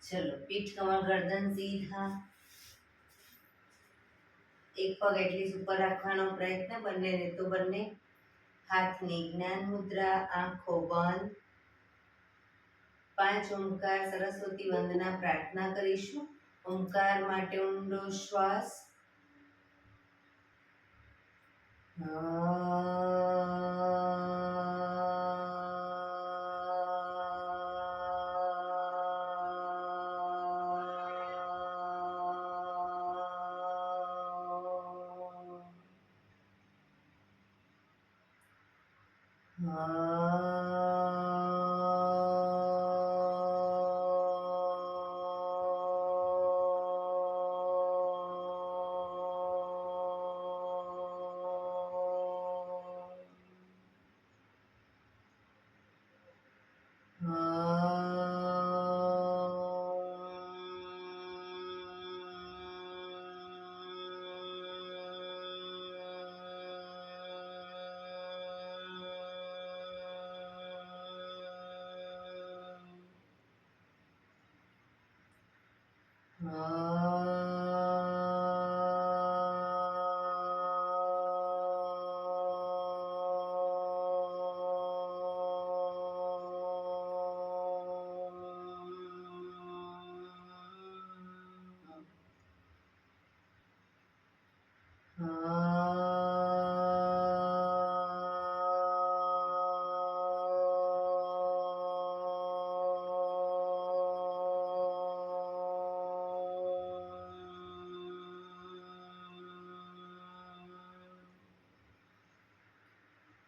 चलो पीठ कमर गर्दन सीधा, एक पग एटलीस्ट ऊपर રાખવાનો પ્રયત્ન, બંનેને તો બંને હાથની જ્ઞાન મુદ્રા, આંખો બંધ. 5 ઓમકાર સરસ્વતી વંદના પ્રાર્થના કરીશું. ઓમકાર માટે ઊંડો શ્વાસ.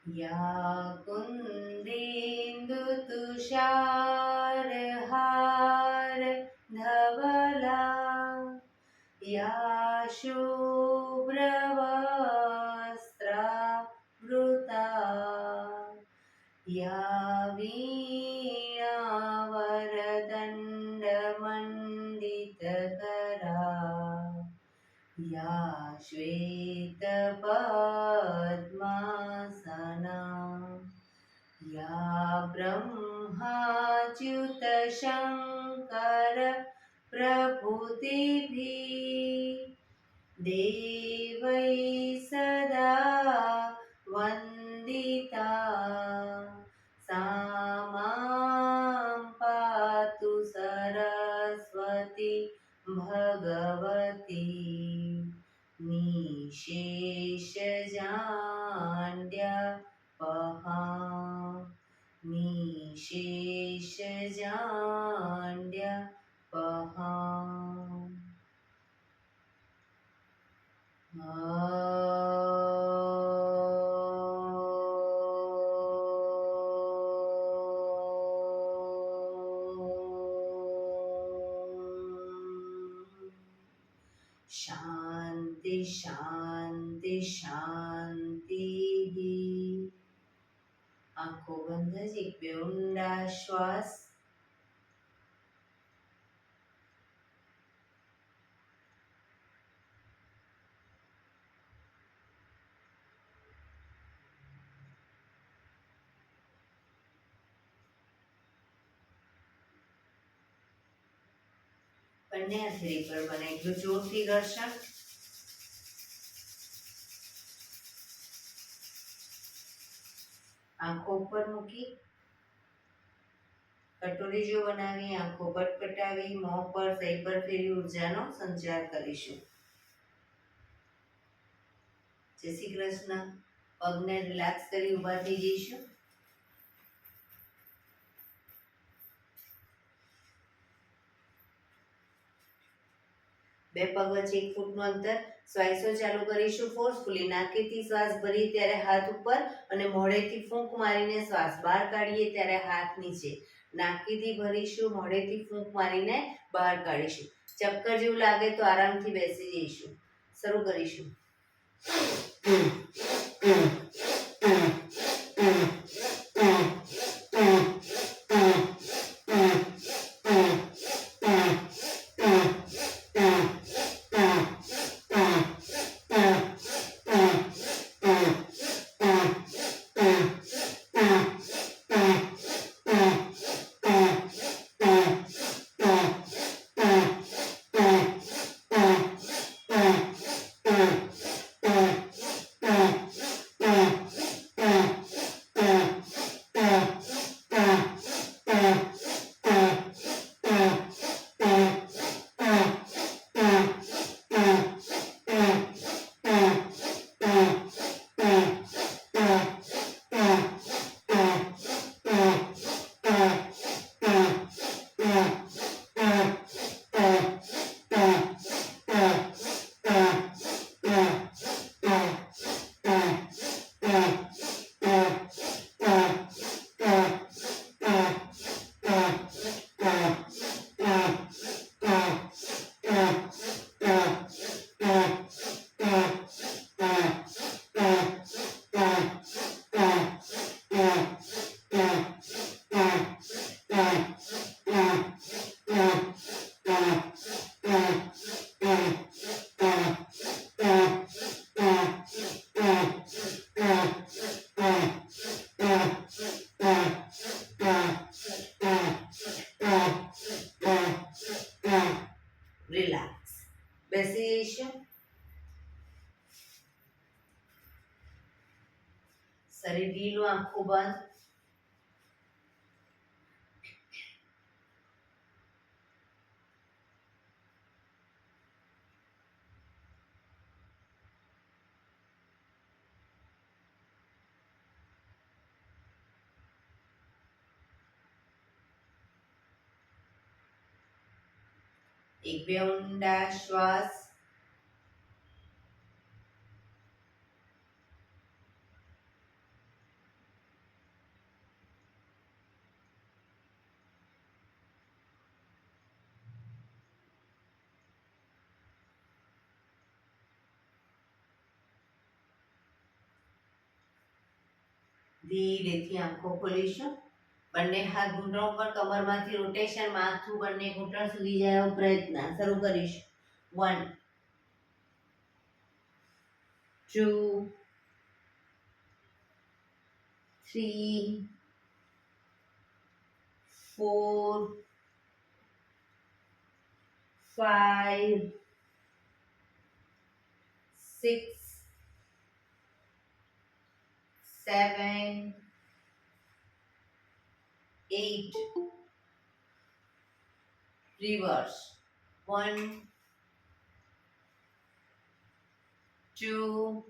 या कुन्देन्दु तुषारहार धवला, या शुभ्रवस्त्रावृता, या वीणावरदण्डमण्डितकरा, या श्वेतपद्मासना, या ब्रह्माच्युतशङ्कर प्रभृतिभिः देवैः सदा वन्दिता, सा मां पातु सरस्वती भगवती निशेषजाड्यापहा, निशेषजाड्यापहा. शांति शांति शांति. आंखों बंद જ એક બે ઊંડા શ્વાસ. બંને હથેળી પર બને એટલું જોરથી ઘર્ષણ. આંખો ઉપર મૂકી કટોરી જો બનાવી, આંખો પટપટાવી, મોં પર સહી પર ફેરી ઉર્જાનો સંચાર કરીશું. જય શ્રી કૃષ્ણ. પગને રિલેક્સ કરી ઊભા થઈ જઈશું. બે પગ વચ્ચે 1 ફૂટનું અંતર. શ્વાસો ચાલુ કરીશું ફોર્સફુલી. નાકેથી શ્વાસ ભરી ત્યારે હાથ ઉપર અને મોઢેથી ફૂંક મારીને શ્વાસ બહાર કાઢીએ ત્યારે હાથ નીચે. નાકેથી ભરીશું, મોઢેથી ફૂંક મારીને બહાર કાઢીશું. ચક્કર જેવું લાગે તો આરામથી બેસી જઈશું. શરૂ કરીશું. ઢીલું, આંખો બંધ. એક બે ઊંડા શ્વાસ. ધીરેથી આંખો ખોલીશું. બંને હાથ ઘૂંટણ ઉપર, કમરમાંથી રોટેશન, માથું બંને ઘૂંટણ સુધી જાય એવો પ્રયત્ન. શરૂ કરીશું. 1 2 3 4 5 6 7 8. Reverse. 1 2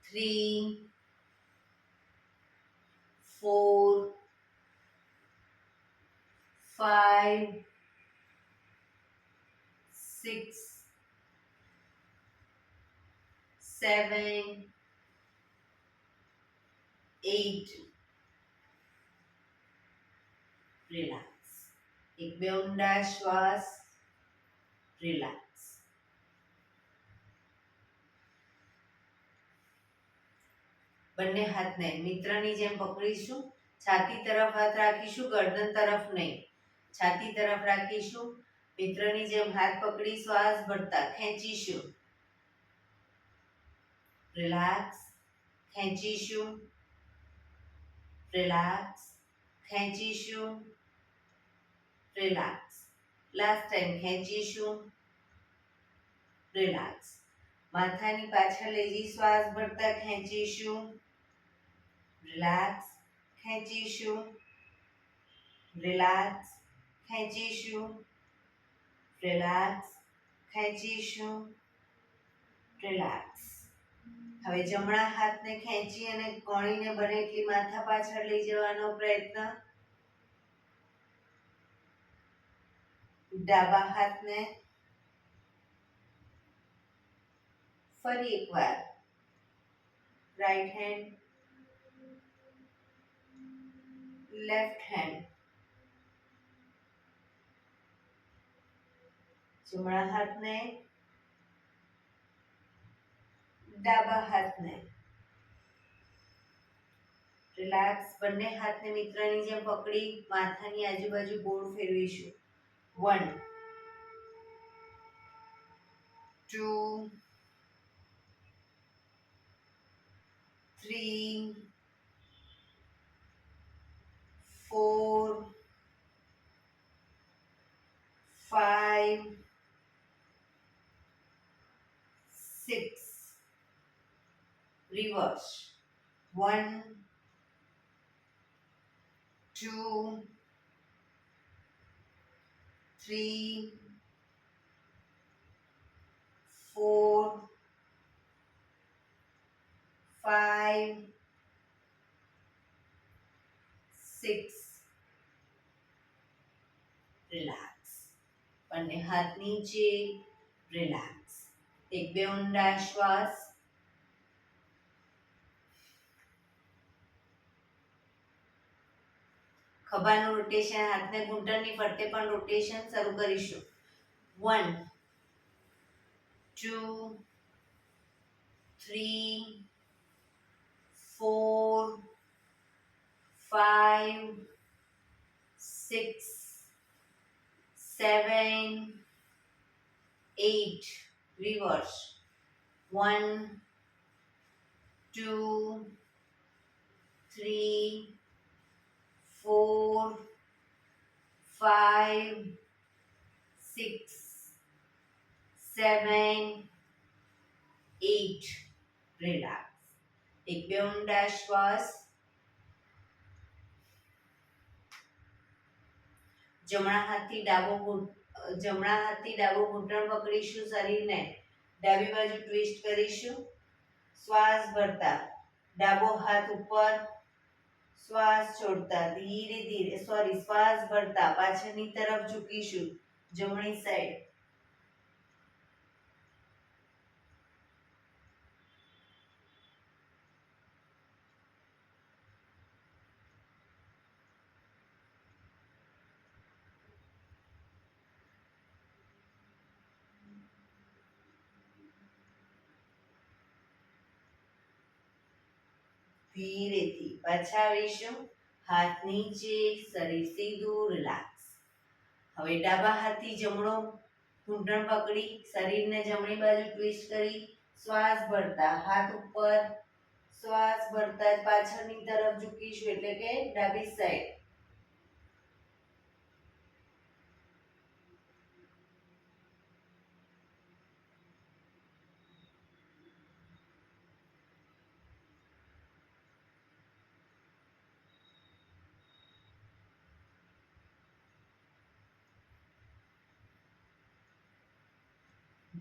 3 4 5 6 7 8. રિલેક્સ. એક બે ઊંડા શ્વાસ. રિલેક્સ. બંને હાથને મિત્રની જેમ પકડીશું. છાતી તરફ હાથ રાખીશું, ગરદન તરફ નહીં. છાતી તરફ રાખીશું. મિત્રની જેમ હાથ પકડી શ્વાસ ભરતા ખેંચીશું. રિલેક્સ. ખેંચીશું. રિલેક્સ. ખેંચીશું. રિલેક્સ. લાસ્ટ ટાઈમ ખેંચીશું. રિલેક્સ. માથાની પાછળ લઈ જઈ શ્વાસ ભરતા ખેંચીશું. રિલેક્સ. ખેંચીશું. રિલેક્સ. ખેંચીશું. રિલેક્સ. ખેંચીશું. રિલેક્સ. હવે જમણા હાથને ખેંચી અને કોણીને બને એટલી માથા પાછળ લઈ જવાનો પ્રયત્ન. ડાબા હાથને ફરી એકવાર રાઈટ હેન્ડ, લેફ્ટ હેન્ડ. જમણા હાથને, ડાબા હાથને. રિલેક્સ. બંને હાથને મિત્રની જેમ પકડી માથાની આજુબાજુ ગોળ ફેરવીશું. 1 2 3 4 5 6. Reverse. 1 2 3 4 5 6. રિલેક્સ. બંને હાથ નીચે. રિલેક્સ. એક બે ઊંડા શ્વાસ. ખભાનું રોટેશન, હાથને ઘૂંટણની ફરતે પણ રોટેશન શરૂ કરીશું. 1 2 3 4 5 6 7 8. Reverse. 1 2 3 4 5 6 7 8. Relax. એક બે ઊંડા શ્વાસ. જમણા હાથથી ડાબો ઘૂંટણ પકડીશું, શરીરને ડાબી બાજુ ટ્વિસ્ટ કરીશું. શ્વાસ ભરતા ડાબો હાથ ઉપર, શ્વાસ છોડતા ધીરે ધીરે શ્વાસ ભરતા પાછળની તરફ ઝૂકીશું, જમણી સાઈડ. ધીરેથી પાછા આવીશું, હાથ નીચે, શરીર સીધું, રિલેક્સ. હવે ડાબા હાથથી જમણો ઘૂંટણ પકડી શરીરને જમણી બાજુ ટ્વિસ્ટ કરી શ્વાસ ભરતા હાથ ઉપર, શ્વાસ ભરતા જ પાછળની તરફ ઝૂકીશું એટલે કે ડાબી સાઈડ.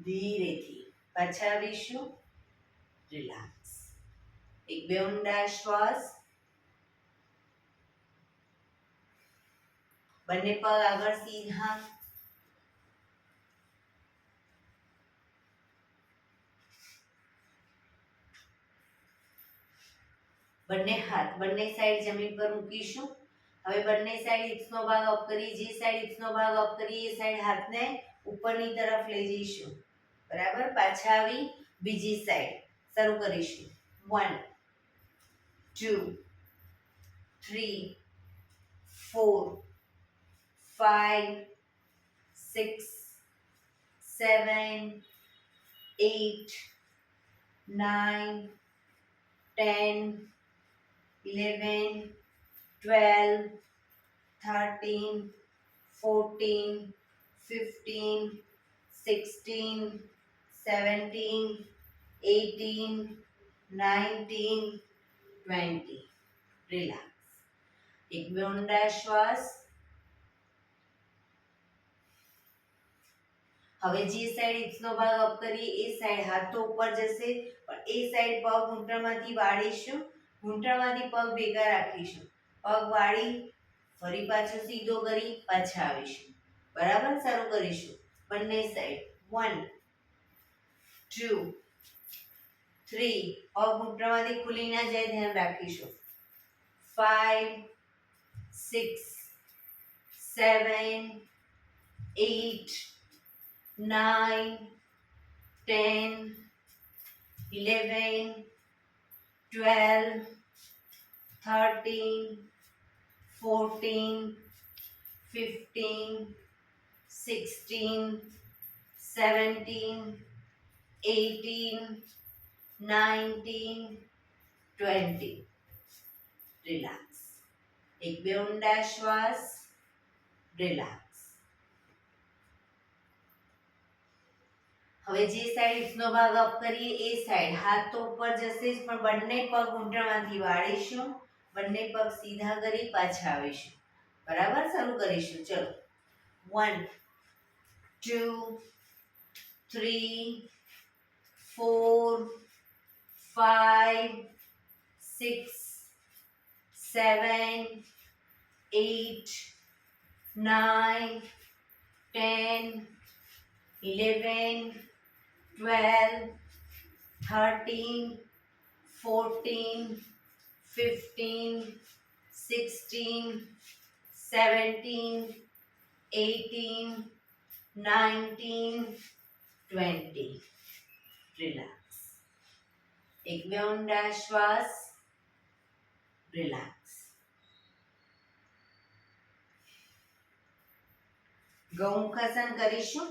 ધીરેથી પાછા આવીશું, રિલેક્સ. એક બે ઊંડા શ્વાસ. બંને પગ આગળ સીધા. બંને હાથ બંને સાઈડ જમીન પર મૂકીશું. હવે બંને સાઈડ હિપ્સનો ભાગ અપ કરી, જે સાઈડ હિપ્સનો ભાગ અપ કરી એ સાઈડ હાથને ઉપરની તરફ લઈ જઈશું. બરાબર. પાછા આવી બીજી સાઈડ શરૂ કરીશું. 1 2 3 4 5 6 7 8 9 10 11 12 13 14 15 16 17 18 19 20. રિલેક્સ. એક બે ઊંડા શ્વાસ. હવે જે સાઈડ હિપ્સનો ભાગ અપ કરીએ એ સાઈડ હાથ તો ઉપર જશે, પણ એ સાઈડ પગ ઘૂંટણમાંથી વાળીશું, ઘૂંટણમાંથી પગ ભેગા રાખીશું, પગ વાળી ફરી પાછો સીધો કરી પાછા આવીશું. બરાબર. શરૂ કરીશું. બંને સાઈડ. 1 2 3 પગ ઘૂંટણમાંથી ખુલી ના જાય ધ્યાન રાખીશું. 5 6 7 8 9 10 11 12 13 14 15 16 17 18 19 20. રિલેક્સ. એક બે ઊંડા શ્વાસ. રિલેક્સ. હવે જે સાઈડ હિપ્સનો ભાગ અપ કરીએ એ સાઈડ હાથ તો ઉપર જશે જ, પણ બંને પગ ઘૂંટણમાંથી વાળીશું, બંને પગ સીધા કરી પાછા આવીશું. બરાબર. શરૂ કરીશું. ચલો. 1 2 3 4 5 6 7 8 9 10 11 12 13 14 15 16 17 18 19 20. રિલેક્સ. એક બે ઊંડા શ્વાસ. રિલેક્સ. ગૌમુખાસન કરીશું.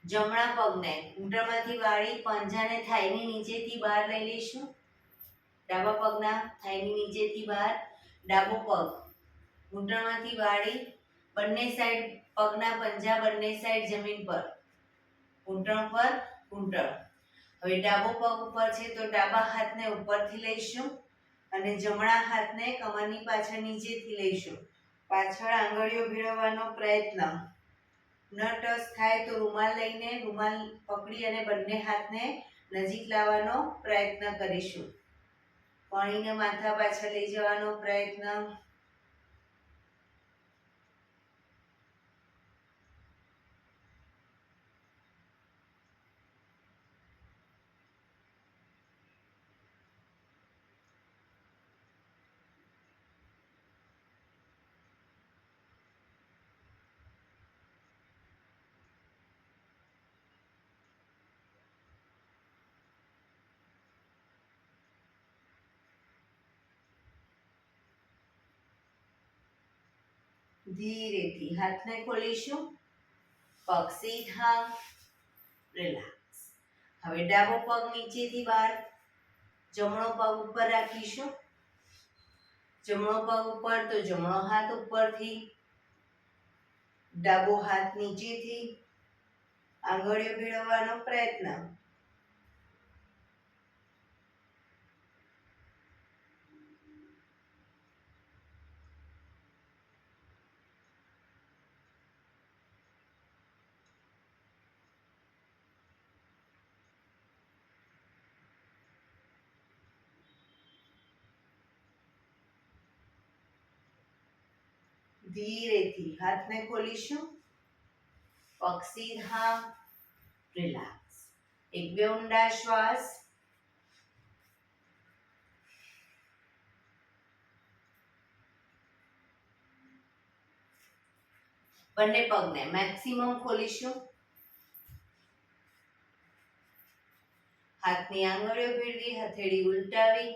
જમણા પગને ઘૂંટણમાંથી વાળી પંજાને થાઈની નીચેથી બહાર લઈ લઈશું. ડાબા પગના થાઈની નીચેથી બહાર. ડાબો પગ ઘૂંટણમાંથી વાળી બંને સાઈડ પગના પંજા બંને સાઈડ જમીન પર, ઘૂંટણ પર ઘૂંટણ. હવે ડાબો પગ ઉપર છે તો ડાબા હાથને ઉપરથી લઈશું અને જમણા હાથને કમરની પાછળ નીચેથી લઈશું. પાછળ આંગળીઓ ભેળવવાનો પ્રયત્ન. ન ટચ થાય તો રૂમાલ લઈને રૂમાલ પકડી અને બંને હાથને નજીક લાવવાનો પ્રયત્ન કરીશું. કણીને માથા પાછળ લઈ જવાનો પ્રયત્ન. ધીરેથી હાથને ખોલીશું. પગ સીધા. રિલેક્સ. હવે ડાબો પગ નીચેથી બહાર, જમણો પગ ઉપર રાખીશું. જમણો પગ ઉપર તો જમણો હાથ ઉપરથી, ડાબો હાથ નીચેથી. આંગળીઓ ભેળવવાનો પ્રયત્ન. ધીરેથી હાથને ખોલીશું. પગ સીધા. રિલેક્સ. એક બે ઊંડા શ્વાસ. બંને પગને મેક્સિમમ ખોલીશું. હાથની આંગળીઓ ભેળવી, હથેળી ઉલટાવી,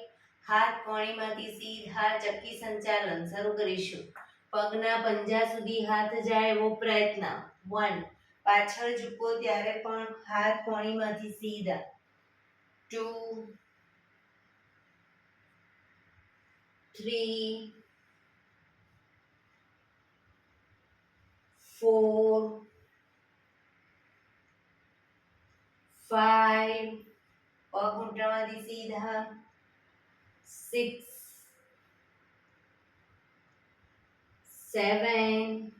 હાથ કોણીમાંથી સીધા ચક્કી સંચાલન શરૂ કરીશું. પગના પંજા સુધી હાથ જાય એવો પ્રયત્ન. 1. પાછળ ઝૂકો ત્યારે પણ હાથ કોણીમાંથી સીધા. 2, 3, 4, 5. પગ ઘૂંટણમાંથી સીધા. 6, 7,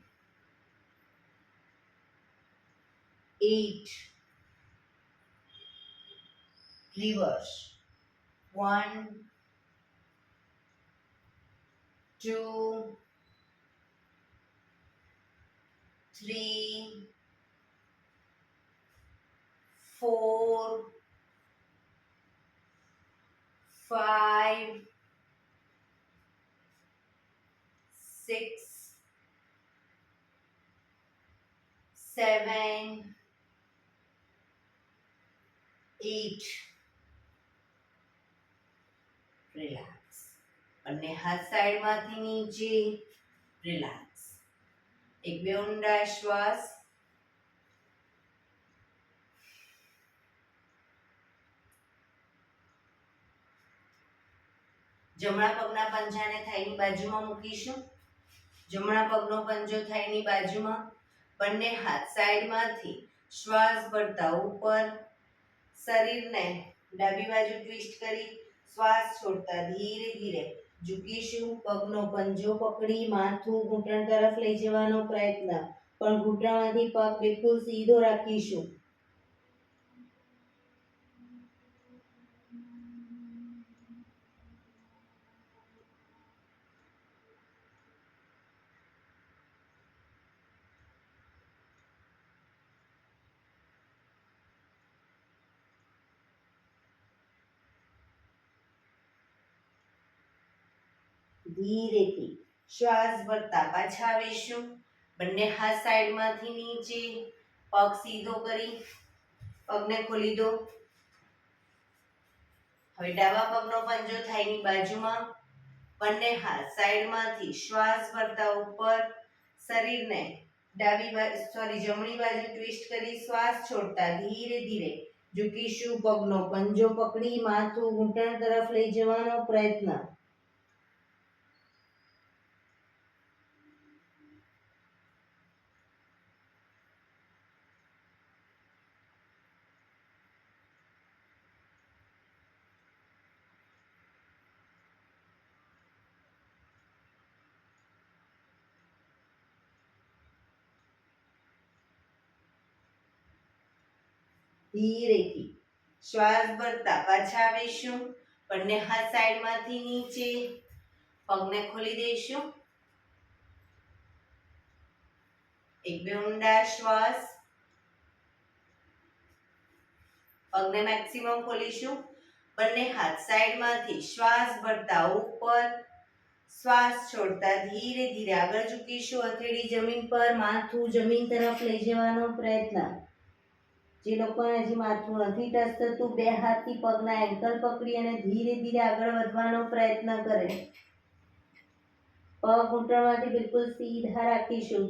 8. Reverse. 1, 2, 3, 4, 5, 6, 7, 8. રિલેક્સ. બંને હાથ સાઈડમાંથી નીચે. રિલેક્સ. એક બે ઊંડા શ્વાસ. જમણા પગના પંજાને થાઈની બાજુમાં મૂકીશું. જમણા પગનો પંજો થાઈની બાજુમાં. બંને હાથ સાઈડમાંથી શ્વાસ ભરતા ઉપર. શરીરને ડાબી બાજુ ટ્વિસ્ટ કરી શ્વાસ છોડતા ધીરે ધીરે ઝૂકીશું. પગનો પંજો પકડી માથું ઘૂંટણ તરફ લઈ જવાનો પ્રયત્ન, પણ ઘૂંટણમાંથી પગ બિલકુલ સીધો રાખીશું. ધીરેથી શ્વાસ ભરતા પાછા આવીશું. બંને હાથ સાઈડમાંથી નીચે. પગ સીધો કરી પગને ખોલી દો. હવે ડાબા પગનો પંજો થાઈની બાજુમાં. બંને હાથ સાઈડમાંથી શ્વાસ ભરતા ઉપર. શરીરને જમણી બાજુ ટ્વિસ્ટ કરી શ્વાસ છોડતા ધીરે ધીરે ઝૂકીશું. પગનો પંજો પકડી માથું ઘૂંટણ તરફ લઈ જવાનો પ્રયત્ન. ધીરેથી શ્વાસ ભરતા પાછા આવીશું. બંને હાથ સાઈડમાંથી નીચે, પગને ખોલી દઈશું. એક બે ઊંડા શ્વાસ. પગને મેક્સિમમ ખોલીશું. બંને હાથ સાઈડમાંથી શ્વાસ ભરતા ઉપર, શ્વાસ છોડતા ધીરે ધીરે આગળ ઝૂકીશું. હથેળી જમીન પર, માથું જમીન તરફ લઈ જવાનો પ્રયત્ન. જે લોકોને હજી માથું નથી ટચ થતું, બે હાથથી પગના એન્કલ પકડી અને ધીરે ધીરે આગળ વધવાનો પ્રયત્ન કરે. પગ ઘૂંટણમાંથી બિલકુલ સીધા રાખીશું.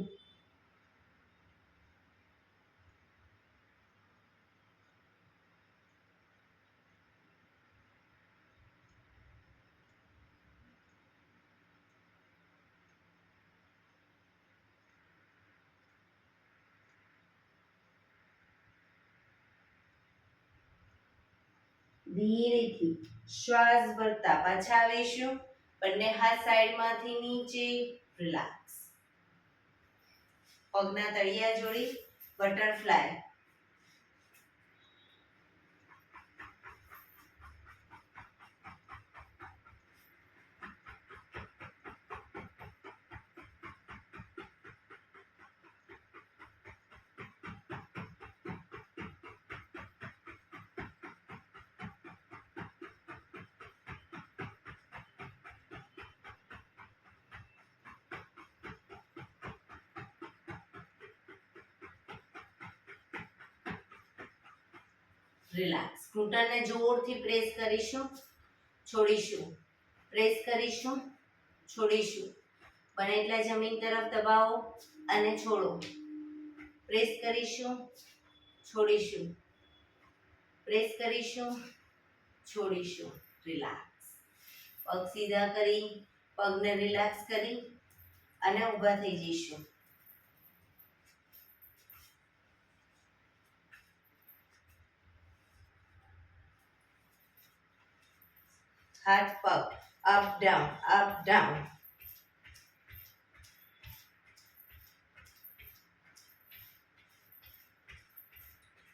ધીરેથી શ્વાસ ભરતા પાછા આવીશું. બંને હાથ સાઈડમાંથી નીચે, રિલેક્સ. પગના તળિયા જોડી બટરફ્લાય. રિલેક્સ. ઘૂંટણને જોરથી પ્રેસ કરીશું, છોડીશું. પ્રેસ કરીશું, છોડીશું. બને એટલા જમીન તરફ દબાવો અને છોડો. પ્રેસ કરીશું, છોડીશું. પ્રેસ કરીશું, છોડીશું. રિલેક્સ. પગ સીધા કરી, પગને રિલેક્સ કરી અને ઊભા થઈ જઈશું. હાથ પગ અપ ડાઉન, અપ ડાઉન.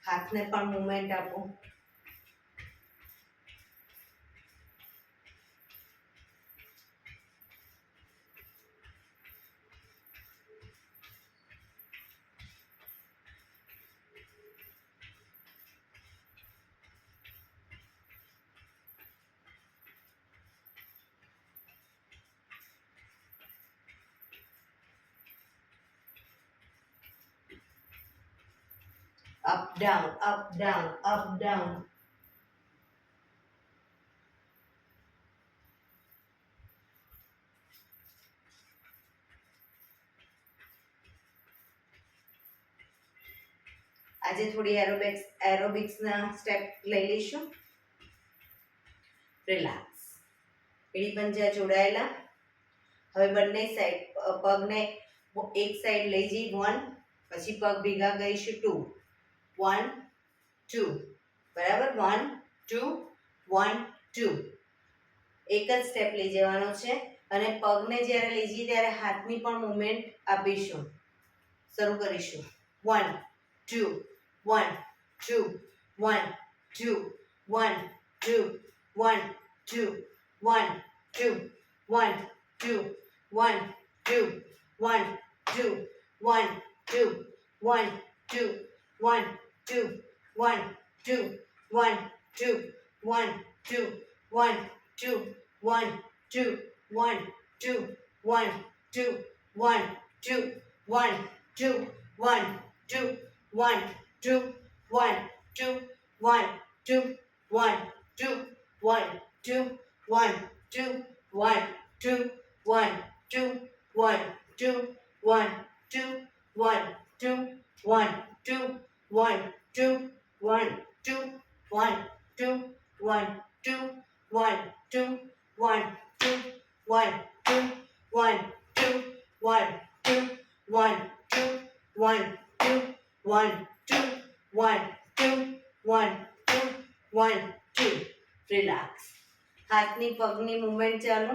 હાથને પણ મૂવમેન્ટ આપો. Up down, up down, up down. આજે થોડી એરોબિક્સના સ્ટેપ લઈ લઈશું. રિલેક્સ. એડી પંજા જોડાયેલા. હવે બંને સાઈડ પગને એક સાઈડ લઈ જઈ 1, પછી પગ ભેગા કરીશું 2. 1 2. બરાબર. 1 2 1 2. એક જ સ્ટેપ લઈ જવાનો છે અને પગને જ્યારે લઈ જઈએ ત્યારે હાથની પણ મૂવમેન્ટ આપીશું. શરૂ કરીશું. 1 2 1 2 1 2 1 2 1 2 1 2 1 2 1 2 1 2 1 2 1 2 1 2 1 2 1 2 1 2 1 2 1 2 1 2 1 2 1 2 1 2 1 2 1 2 1 2 1 2 1 2 1 2 1 2 1 2 1 2 1 2 1 2 1 2 1 2 1 2 1 2 1 2 1 2 1 2 1 2 1 2 1 2 1 2 1 2 1 2 1 2 1 2 1 2 1 2. રિલેક્સ. હાથની પગની મૂવમેન્ટ ચાલુ.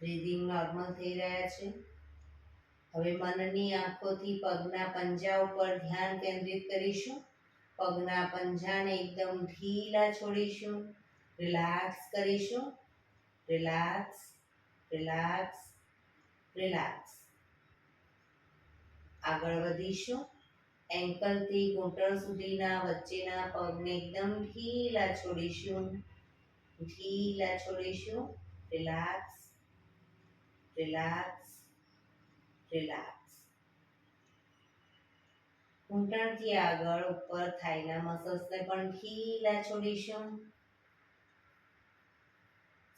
બ્રીધિંગ નોર્મલ થઈ રહ્યા છે. હવે મનની આંખોથી પગના પંજા ઉપર ધ્યાન કેન્દ્રિત કરીશું. પગના પંજાને એકદમ ઢીલા છોડીશું. રિલેક્સ કરીશું. Relax, relax, relax. આગળ વધીશું. એન્કલથી ઘૂંટણ સુધીના વચ્ચેના પગને એકદમ ઢીલા છોડીશું. ઢીલા છોડીશું. Relax, relax, relax. ઘૂંટણથી આગળ ઉપર થાઈના મસલ્સને પણ ઢીલા છોડીશું.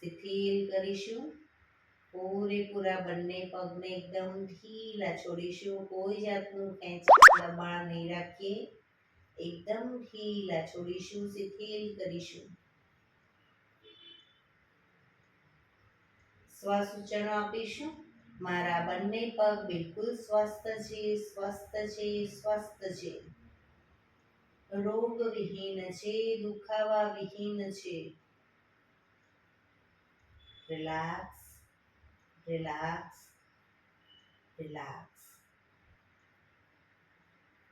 શિથિલ કરીશું. પૂરેપૂરા બંને પગને એકદમ ઢીલા છોડીશું. કોઈ જાતનું ખેંચાણ દબાણ નહીં રાખીએ. એકદમ ઢીલા છોડીશું. શિથિલ કરીશું. સ્વસૂચનો આપીશું. મારા બંને પગ બિલકુલ સ્વસ્થ છે, સ્વસ્થ છે, સ્વસ્થ છે. રોગ વિહીન છે, દુખાવા વિહીન છે. Relax, relax, relax.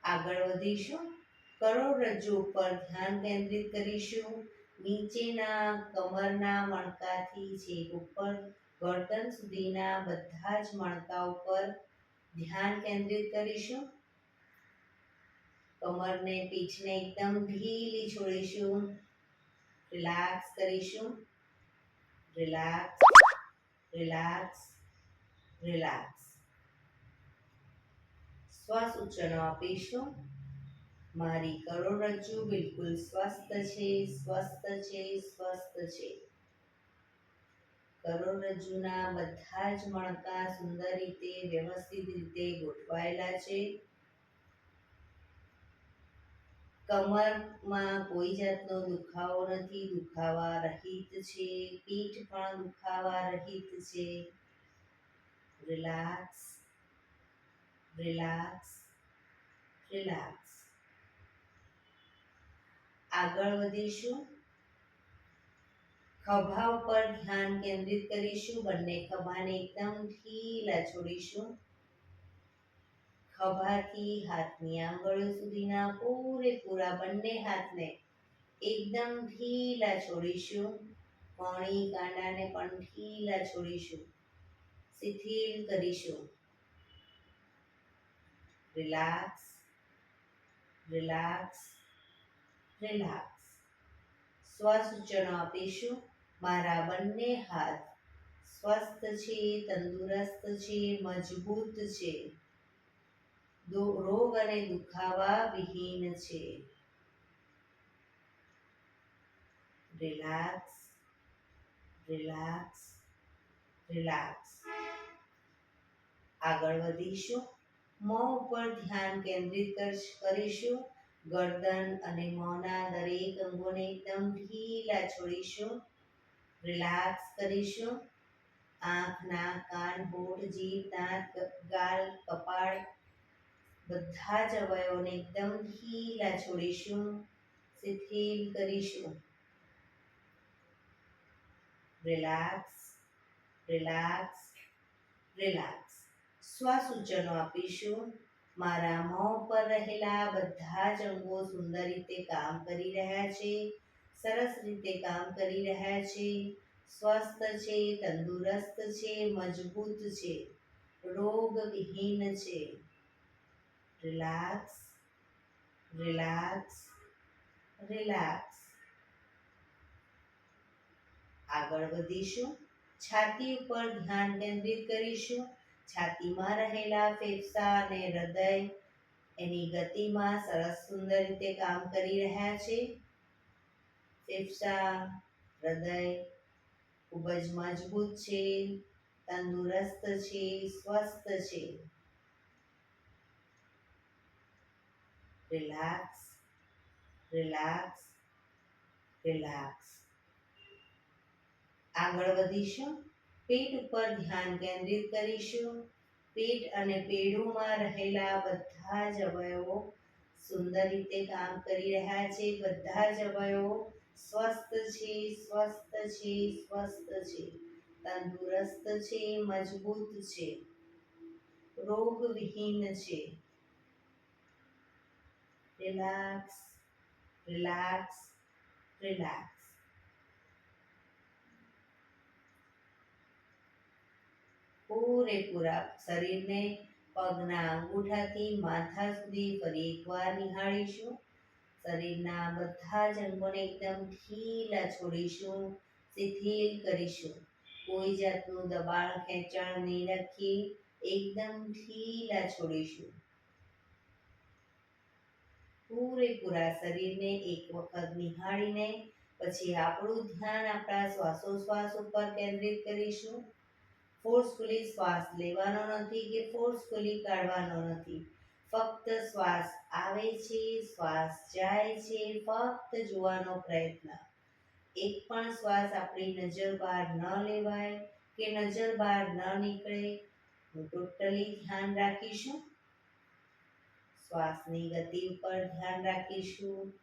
આગળ વધીશું. કરોડરજ્જુ ઉપર ધ્યાન કેન્દ્રિત કરીશું. નીચેના કમરના મણકાથી છેક ઉપર ગરદન સુધીના બધા જ મણકા ઉપર ધ્યાન કેન્દ્રિત કરીશું. કમરને પીઠને એકદમ ઢીલી છોડીશું. રિલેક્સ કરીશું. Relax, relax, relax. સ્વસૂચનો આપીશું. મારી કરોડરજ્જુ બિલકુલ સ્વસ્થ છે, સ્વસ્થ છે, સ્વસ્થ છે. કરોડરજ્જુના બધા જ મણકા સુંદર રીતે વ્યવસ્થિત રીતે ગોઠવાયેલા છે. કમરમાં કોઈ જાતનો દુખાવો નથી, દુખાવા રહિત છે. પીઠ પણ દુખાવા રહિત છે. Relax, relax, relax. આગળ વધીશું. ખભા ઉપર ધ્યાન કેન્દ્રિત કરીશું. બંને ખભાને એકદમ ઢીલા છોડીશું. ખભાથી હાથની આંગળીઓ સુધીના પૂરેપૂરા બંને હાથને એકદમ ઢીલા છોડીશું. કોણી કાંડાને પણ ઢીલા છોડીશું. શિથિલ કરીશું. Relax, relax, relax. સ્વસૂચનો આપીશું. મારા બંને હાથ સ્વસ્થ છે, તંદુરસ્ત છે, મજબૂત છે. રોગ અને દુખાવા વિહીન છે. Relax, relax, relax. આગળ વધીશું. મોં ઉપર ધ્યાન કેન્દ્રિત કરીશું. ગરદન અને મોંના દરેક અંગોને એકદમ ઢીલા છોડીશું. રિલેક્સ કરીશું. આંખ, નાક, કાન, હોઠ, જીભ, દાંત, ગાલ, કપાળ બધા જ અવયવોને એકદમ ઢીલા છોડીશું. શિથિલ કરીશું. Relax, relax, relax. સ્વસૂચનો આપીશું. મારા મોં પર રહેલા બધા જ અંગો સુંદર રીતે કામ કરી રહ્યા છે. સરસ રીતે કામ કરી રહ્યા છે. સ્વસ્થ છે, તંદુરસ્ત છે, મજબૂત છે. રોગ વિહીન છે. Relax, relax, relax. આગળ વધીશું. છાતી ઉપર ધ્યાન કેન્દ્રિત કરીશું. છાતીમાં રહેલા ફેફસા અને હૃદય એની ગતિમાં સરસ સુંદર રીતે કામ કરી રહ્યા છે. ફેફસા, હૃદય ખૂબ જ મજબૂત છે, તંદુરસ્ત છે, સ્વસ્થ છે. Relax, relax, relax. આગળ વધીશું. પેટ ઉપર ધ્યાન કેન્દ્રિત કરીશું. પેટ અને પેડુમાં રહેલા બધા જ અવયવો સુંદર રીતે કામ કરી રહ્યા છે. બધા જ અવયવો સ્વસ્થ છે, સ્વસ્થ છે, સ્વસ્થ છે. તંદુરસ્ત છે, મજબૂત છે, રોગવિહીન છે. Relax, relax, relax. પૂરેપૂરા શરીરને પગના અંગૂઠાથી માથા સુધી ફરી એકવાર નિહાળીશું. શરીરના બધા જ અંગોને એકદમ ઢીલા છોડીશું, શિથિલ કરીશું. કોઈ જાતનું દબાણ ખેંચાણ નહીં રાખીએ, એકદમ ઢીલા છોડીશું. પૂરેપૂરા શરીરને એક વખત નિહાળીને પછી આપણું ધ્યાન આપણા શ્વાસોશ્વાસ ઉપર કેન્દ્રિત કરીશું. ફોર્સફુલી શ્વાસ લેવાનો નથી કે ફોર્સફુલી કાઢવાનો નથી. ફક્ત શ્વાસ આવે છે, શ્વાસ જાય છે, ફક્ત જોવાનો પ્રયત્ન. એક પણ શ્વાસ આપણી નજર બહાર ન લેવાય કે નજર બહાર ન નીકળે. ટોટલી ધ્યાન રાખીશું. શ્વાસની ગતિ ઉપર ધ્યાન રાખીશું.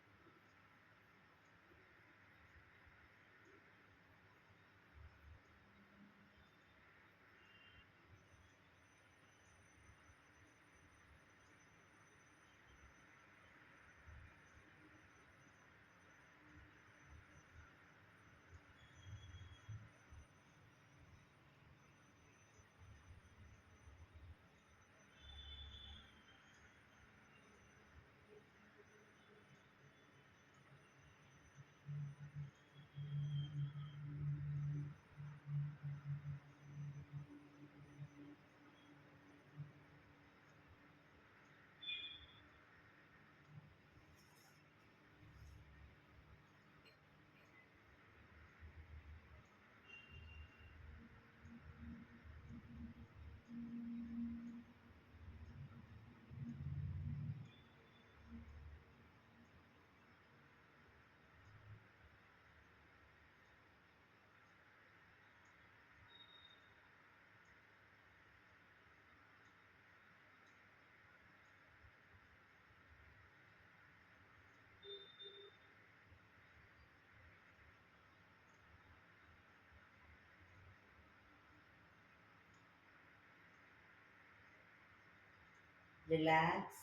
Relax,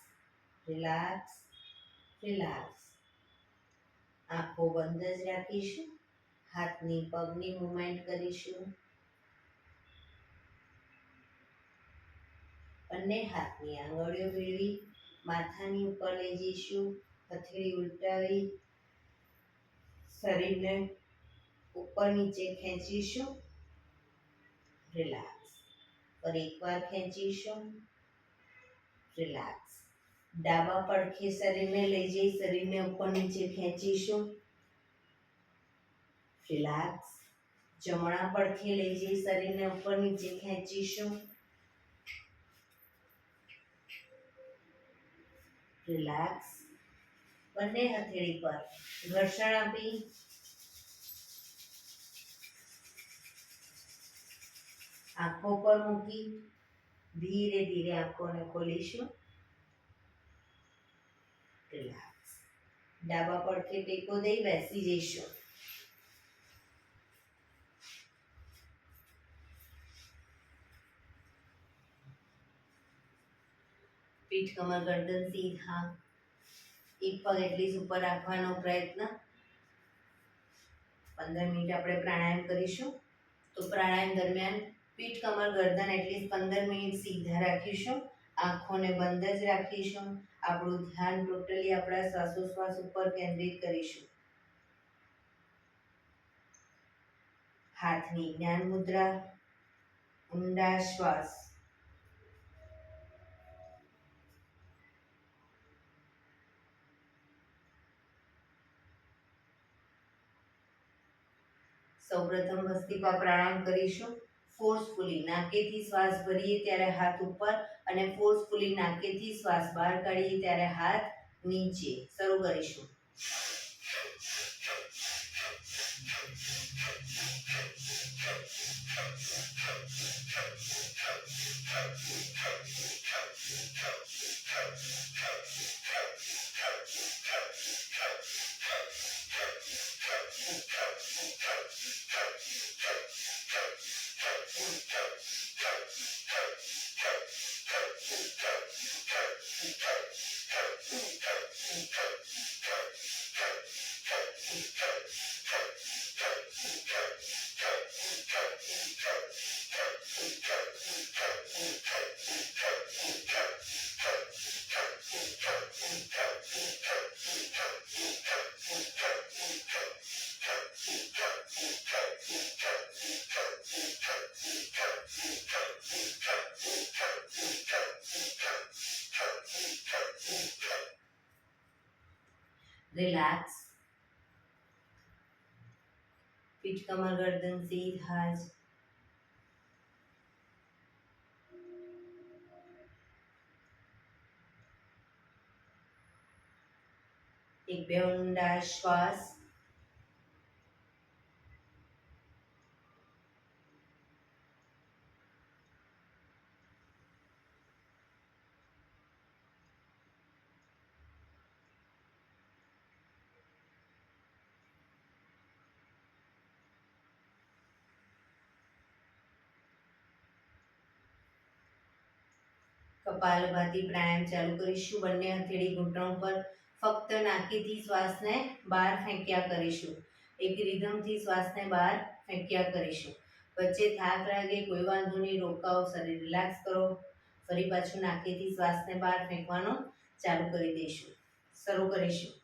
relax, relax. આંખો બંધ જ રાખીશું. હાથની પગની મૂવમેન્ટ કરીશું. બંને હાથની આંગળીઓ મેળવી માથાની ઉપર લઈ જઈશું. હથેળી ઉલટાવી શરીરને ઉપર નીચે ખેંચીશું. રિલેક્સ. ફરી એકવાર ખેંચીશું. રિલેક્સ. ડાબા પડખે શરીરને લઈ જઈ શરીરને ઉપર નીચે ખેંચીશું. રિલેક્સ. જમણા પડખે લઈ જઈ શરીરને ઉપર નીચે ખેંચીશું. રિલેક્સ. બંને હથેળી પર ઘર્ષણ આપી આંખો પર મૂકી ધીરે ધીરે આંખોને ખોલીશું. રિલેક્સ. ડાબા પડખે ટેકો દઈ બેસી જઈશું. પીઠ કમર ગરદન સીધા. એક પગ એટલીસ્ટ ઉપર રાખવાનો પ્રયત્ન. 15 મિનિટ આપણે પ્રાણાયામ કરીશું. તો પ્રાણાયામ દરમિયાન પીઠ કમર ગરદન એટલીસ્ટ 15 મિનિટ સીધા રાખીશું. આંખોને બંધ જ રાખીશું. આપણું ધ્યાન ટોટલી આપણા શ્વાસોશ્વાસ ઉપર કેન્દ્રિત કરીશું. હાથની જ્ઞાન મુદ્રા. ઊંડા શ્વાસ. સૌપ્રથમ ભસ્ત્રિકા પ્રાણાયામ કરીશું. ફોર્સફુલી નાકેથી શ્વાસ ભરીએ ત્યારે હાથ ઉપર અને ફોર્સફુલી નાકેથી શ્વાસ બહાર કાઢીએ ત્યારે હાથ નીચે. શરૂ કરીશું. રિલેક્સ. पीठ कमर गर्दन सीधा જ. એક બે ઊંડા શ્વાસ. કપાલભાતી પ્રાણાયામ ચાલુ કરીશું. બંને હથેળી ઘૂંટણ પર ફક્ત નાકીથી શ્વાસને બહાર ફેંક્યા કરીશું. એક રિધમથી શ્વાસને બહાર ફેંક્યા કરીશું. વચ્ચે થાક લાગે કોઈ વાંધો નહીં, રોકાઓ, શરીર રિલેક્સ કરો. ફરી પાછું નાકીથી શ્વાસને બહાર ફેંકવાનો ચાલુ કરી દઈશું. શરૂ કરીશું.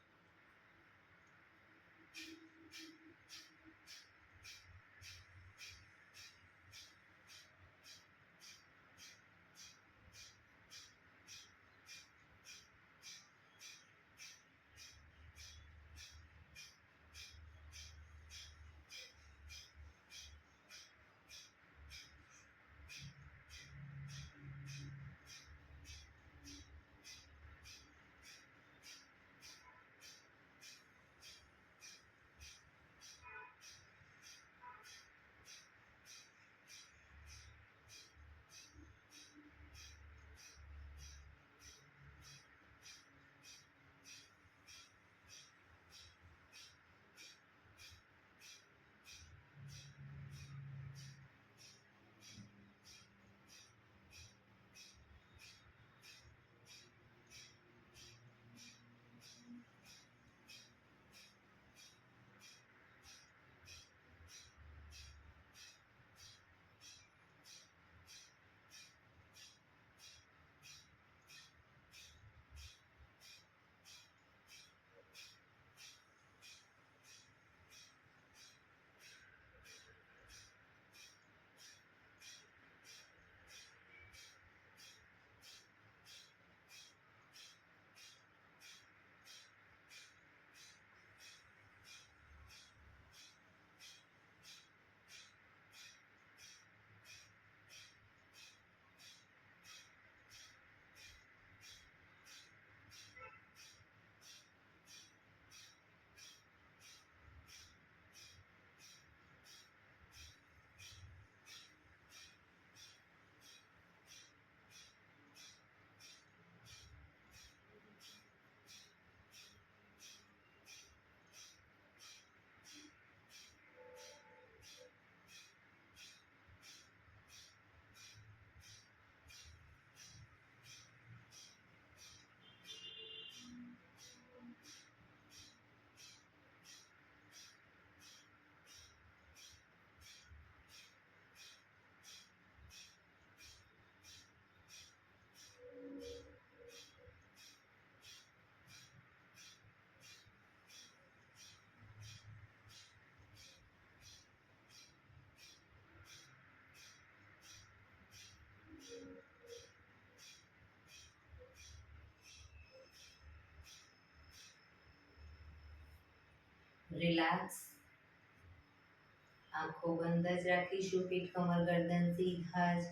રિલેક્સ. આંખો બંધ જ રાખીશું. પીઠ કમર ગરદન સીધા જ.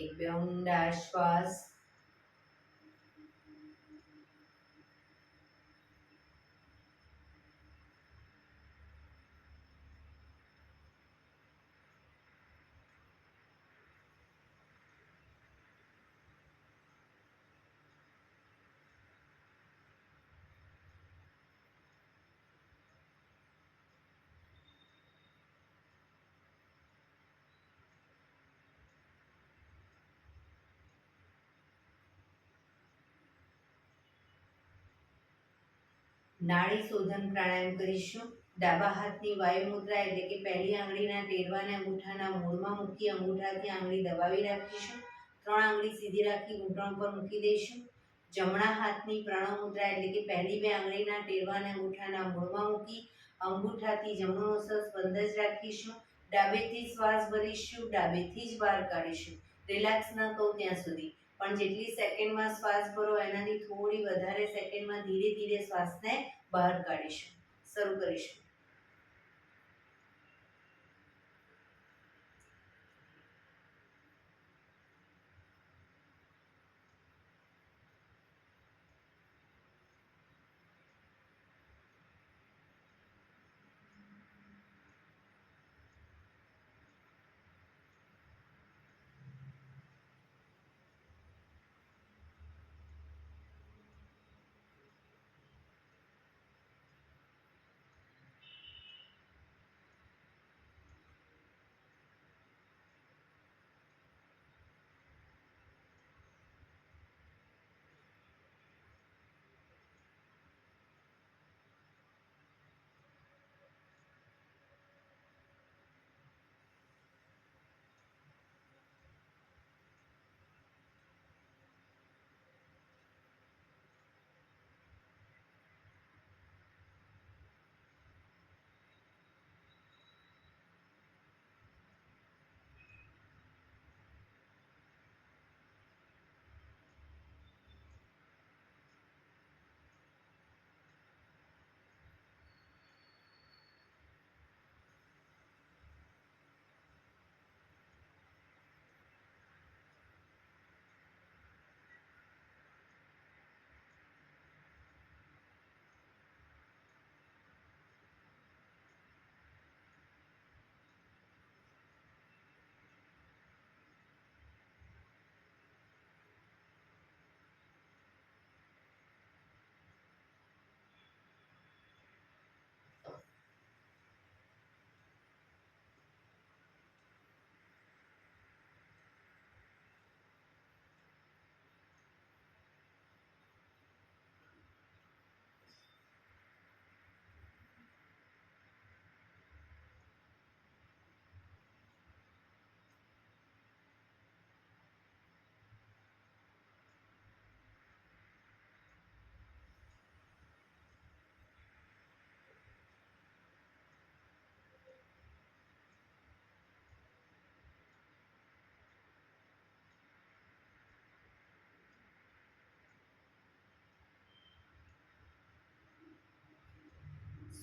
એક બે ઊંડા શ્વાસ. નાડી શોધન પ્રાણાયામ કરીશું. ડાબા હાથની વાયુ મુદ્રા એટલે કે પહેલી આંગળીના ટેરવાને અંગૂઠાના મૂળમાં મૂકી અંગૂઠાથી આંગળી દબાવી રાખીશું. 3 આંગળી સીધી રાખી ઘૂંટણ પર મૂકી દઈશું. જમણા હાથની પ્રણવ મુદ્રા એટલે કે પહેલી 2 આંગળીના ટેરવાને અંગૂઠાના મૂળમાં મૂકી અંગૂઠાથી જમણો નોસસ બંધ જ રાખીશું. ડાબેથી શ્વાસ ભરીશું, ડાબેથી જ બહાર કાઢીશું. રિલેક્સ ન કહું ત્યાં સુધી, પણ જેટલી સેકન્ડમાં શ્વાસ ભરો એનાથી થોડી વધારે સેકન્ડમાં ધીરે ધીરે શ્વાસને બહાર કાઢીશું. શરૂ કરીશું.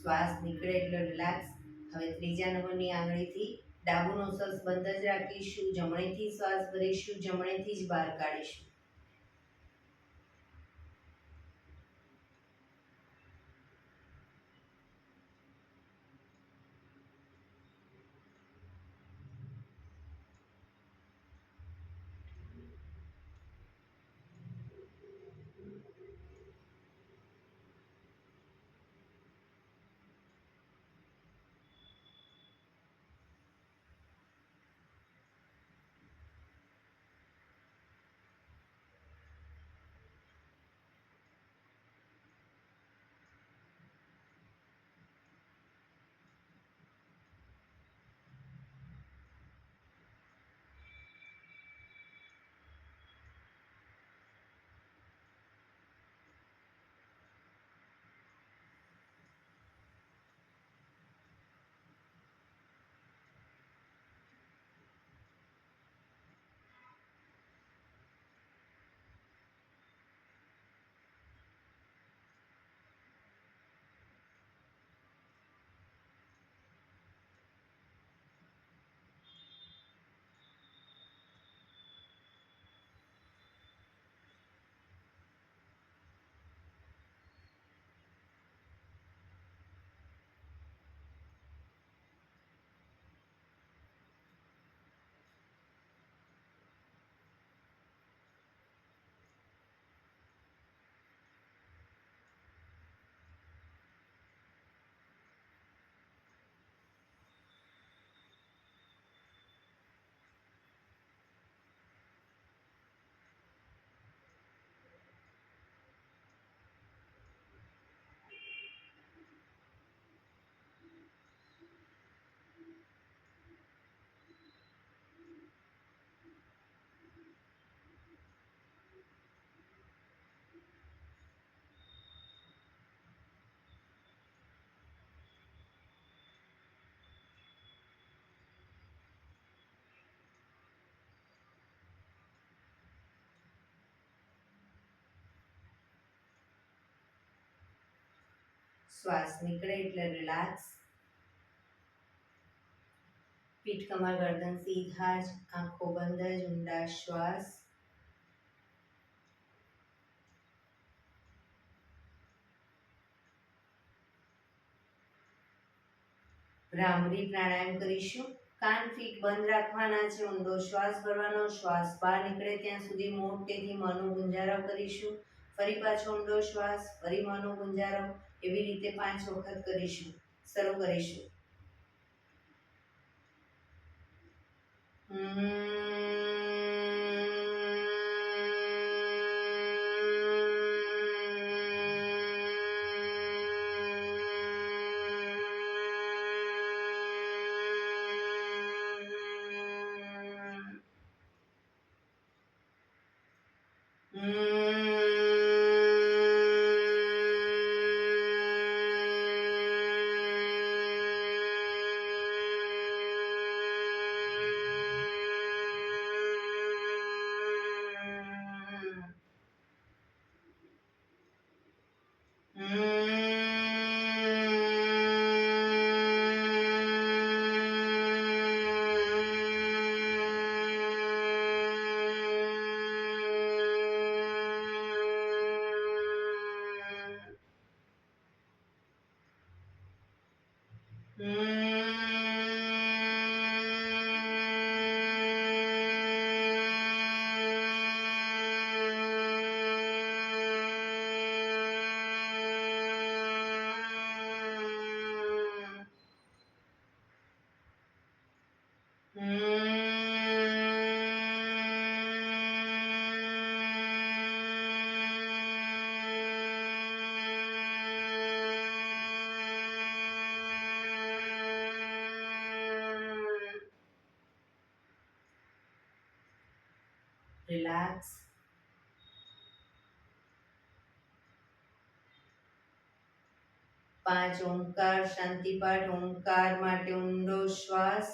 શ્વાસ નીકળે એટલે રિલેક્સ. હવે ત્રીજા નંબરની આંગળીથી ડાબુ નોઝલ્સ બંધ જ રાખીશું. જમણેથી શ્વાસ ભરીશું, જમણેથી જ બહાર કાઢીશું. શ્વાસ નીકળે એટલે રિલેક્સ. પીઠ કમર ગરદન સીધા જ, આંખો બંધ જ, ઊંડા શ્વાસ. ભ્રામરી પ્રાણાયામ કરીશું. કાન ફીટ બંધ રાખવાના છે, ઊંડો શ્વાસ ભરવાનો, શ્વાસ બહાર નીકળે ત્યાં સુધી મોટેથી મોંનો ગુંજારો કરીશું. ફરી પાછો ઊંડો શ્વાસ, ફરી મોંનો ગુંજારો, એવી રીતે 5 વખત કરીશું. શરૂ કરીશું. રિલેક્સ. પાંચ ઓમકાર શાંતિપાઠ. ઓમકાર માટે ઊંડો શ્વાસ.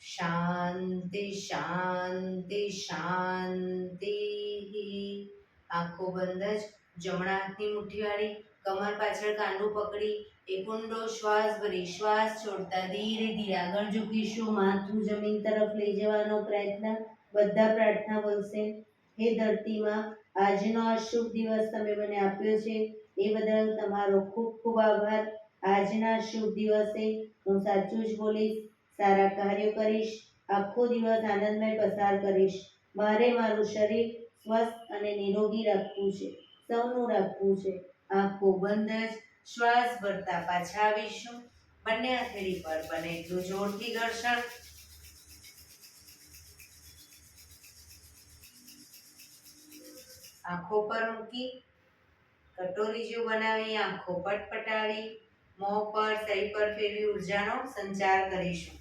શાંતિ શાંતિ શાંતિ. આંખો બંધ જ, જમણા હાથની મુઠ્ઠી વાળી, કમર પાછળ કાંડું પકડી, એક ઊંડો શ્વાસ ભરી શ્વાસ છોડતા ધીરે ધીરે આગળ ઝૂકીશું. માથું જમીન તરફ લઈ જવાનો પ્રયત્ન. બધા પ્રાર્થના બોલશે. હે ધરતીમાં, આજનો આ શુભ દિવસ તમે મને આપ્યો છે એ બદલ તમારો ખૂબ ખૂબ આભાર. આજના શુભ દિવસે હું સાચું જ બોલીશ, સારા કાર્યો કરીશ, આખો દિવસ આનંદમય પસાર કરીશ. મારે મારું શરીર સ્વસ્થ અને નિરોગી રાખવું છે, સૌનું રાખવું છે. આંખો બંધ જ, શ્વાસ ભરતા પાછા આવીશું. બંને હથેળી પર બને એટલું જોરથી ઘર્ષણ. આંખો પર મૂકી કટોરી જેવું બનાવી આંખો પટપટાવી મોં પર શરીર પર ફેરવી ઉર્જાનો સંચાર કરીશું.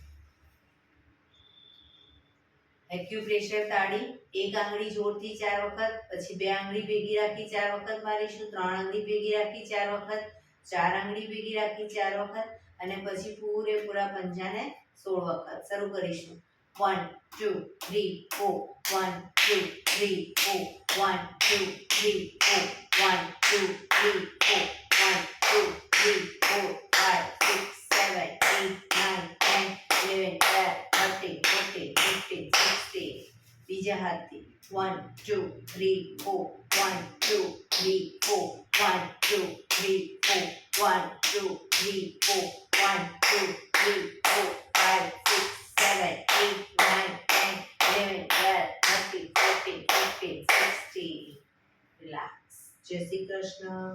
એક્યુપ્રેશર તાળી, એક આંગળી જોરથી 4 વખત, પછી 2 આંગળી ભેગી રાખી 4 વખત મારીશું, 3 આંગળી ભેગી રાખી 4 વખત, 4 આંગળી ભેગી રાખી 4 વખત અને પછી પૂરેપૂરા પંજાને 16 વખત. શરૂ કરીશું. 1 2 3 4 1 2 3 4 1 2 3 4 1 2 3 4 1 2 3 4 5 6 7 8 9 10 11 12 13 14 15 16. બીજા હાથથી 1 2 3 4 1 2 3 4 1 2 3 4 1 2 3 4 1 2 3 4 5 6 7 8 9 10 11 12 13 14 15 16. રિલેક્સ. જય શ્રી કૃષ્ણ.